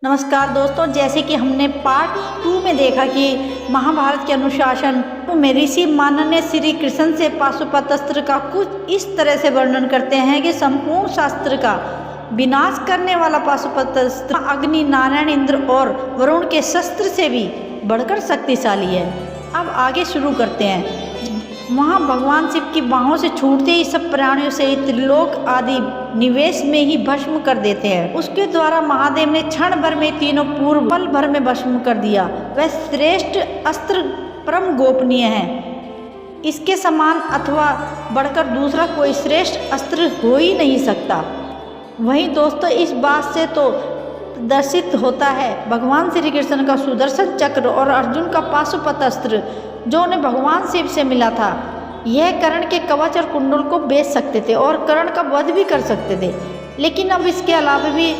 नमस्कार दोस्तों, जैसे कि हमने पार्ट 2 में देखा कि महाभारत के अनुशासन में ऋषि माननीय श्री कृष्ण से पाशुपत अस्त्र का कुछ इस तरह से वर्णन करते हैं कि संपूर्ण शास्त्र का विनाश करने वाला पाशुपत अस्त्र अग्नि, नारायण, इंद्र और वरुण के शस्त्र से भी बढ़कर शक्तिशाली है। अब आगे शुरू करते हैं। वहाँ भगवान शिव की बाहों से छूटते ही सब प्राणियों से त्रिलोक आदि निवेश में ही भस्म कर देते हैं। उसके द्वारा महादेव ने क्षण भर में तीनों पूर्व पल भर में भस्म कर दिया। वह श्रेष्ठ अस्त्र परम गोपनीय है। इसके समान अथवा बढ़कर दूसरा कोई श्रेष्ठ अस्त्र हो ही नहीं सकता। वहीं दोस्तों, इस बात से तो दर्शित होता है भगवान श्री कृष्ण का सुदर्शन चक्र और अर्जुन का पाशुपत अस्त्र जो उन्हें भगवान शिव से मिला था। यह कर्ण के कवच और कुंडल को बेच सकते थे और कर्ण का वध भी कर सकते थे। लेकिन अब इसके अलावा भी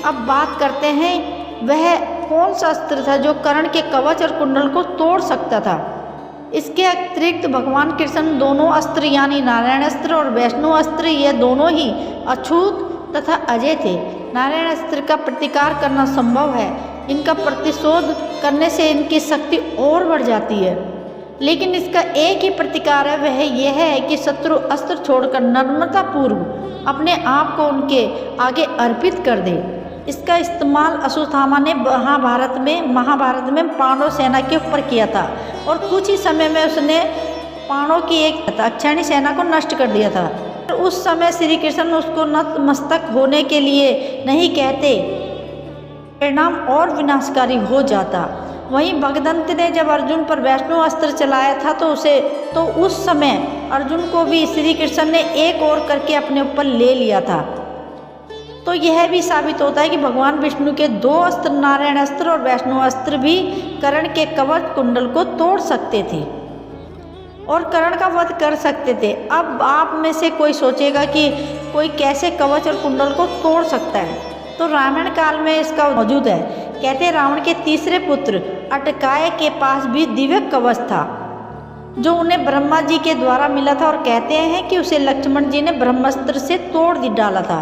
अब बात करते हैं, वह कौन सा अस्त्र था जो कर्ण के कवच और कुंडल को तोड़ सकता था। इसके अतिरिक्त भगवान कृष्ण दोनों अस्त्र यानी नारायण अस्त्र और वैष्णव अस्त्र, यह दोनों ही अछूत तथा अजय थे। नारायण अस्त्र का प्रतिकार करना संभव है। इनका प्रतिशोध करने से इनकी शक्ति और बढ़ जाती है। लेकिन इसका एक ही प्रतिकार है, वह यह है कि शत्रु अस्त्र छोड़कर नम्रतापूर्वक अपने आप को उनके आगे अर्पित कर दे। इसका इस्तेमाल अश्वत्थामा ने महाभारत में पांडव सेना के ऊपर किया था और कुछ ही समय में उसने पांडवों की एक दाक्षिणी सेना को नष्ट कर दिया था। उस समय श्री कृष्ण उसको नतमस्तक होने के लिए नहीं कहते, परिणाम और विनाशकारी हो जाता। वहीं भगदत्त ने जब अर्जुन पर वैष्णव अस्त्र चलाया था तो उस समय अर्जुन को भी श्री कृष्ण ने एक और करके अपने ऊपर ले लिया था। तो यह भी साबित होता है कि भगवान विष्णु के दो अस्त्र नारायण अस्त्र और वैष्णव अस्त्र भी कर्ण के कवच कुंडल को तोड़ सकते थे और कर्ण का वध कर सकते थे। अब आप में से कोई सोचेगा कि कोई कैसे कवच और कुंडल को तोड़ सकता है, तो रामायण काल में इसका मौजूद है। कहते हैं रावण के तीसरे पुत्र अटकाय के पास भी दिव्य कवच था जो उन्हें ब्रह्मा जी के द्वारा मिला था और कहते हैं कि उसे लक्ष्मण जी ने ब्रह्मास्त्र से तोड़ डाला था।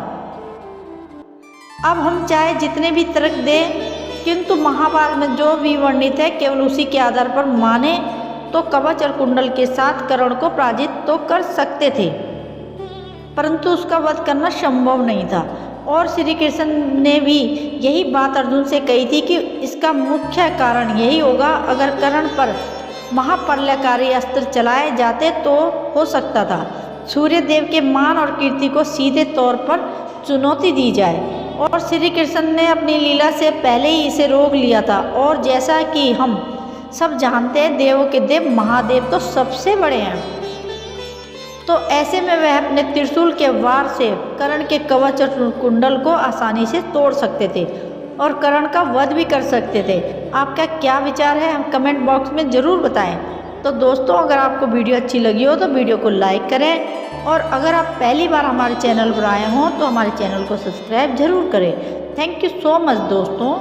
अब हम चाहे जितने भी तर्क दें, किंतु महाभारत में जो भी वर्णित है केवल उसी के आधार पर माने तो कवच और कुंडल के साथ कर्ण को पराजित तो कर सकते थे, परंतु उसका वध करना संभव नहीं था। और श्री कृष्ण ने भी यही बात अर्जुन से कही थी कि इसका मुख्य कारण यही होगा, अगर कर्ण पर महाप्रलयकारी अस्त्र चलाए जाते तो हो सकता था सूर्य देव के मान और कीर्ति को सीधे तौर पर चुनौती दी जाए। और श्री कृष्ण ने अपनी लीला से पहले ही इसे रोक लिया था। और जैसा कि हम सब जानते हैं, देवों के देव महादेव तो सबसे बड़े हैं, तो ऐसे में वह अपने त्रिशूल के वार से कर्ण के कवच और कुंडल को आसानी से तोड़ सकते थे और कर्ण का वध भी कर सकते थे। आपका क्या विचार है, हम कमेंट बॉक्स में ज़रूर बताएं। तो दोस्तों, अगर आपको वीडियो अच्छी लगी हो तो वीडियो को लाइक करें और अगर आप पहली बार हमारे चैनल पर आए हों तो हमारे चैनल को सब्सक्राइब जरूर करें। थैंक यू सो मच दोस्तों।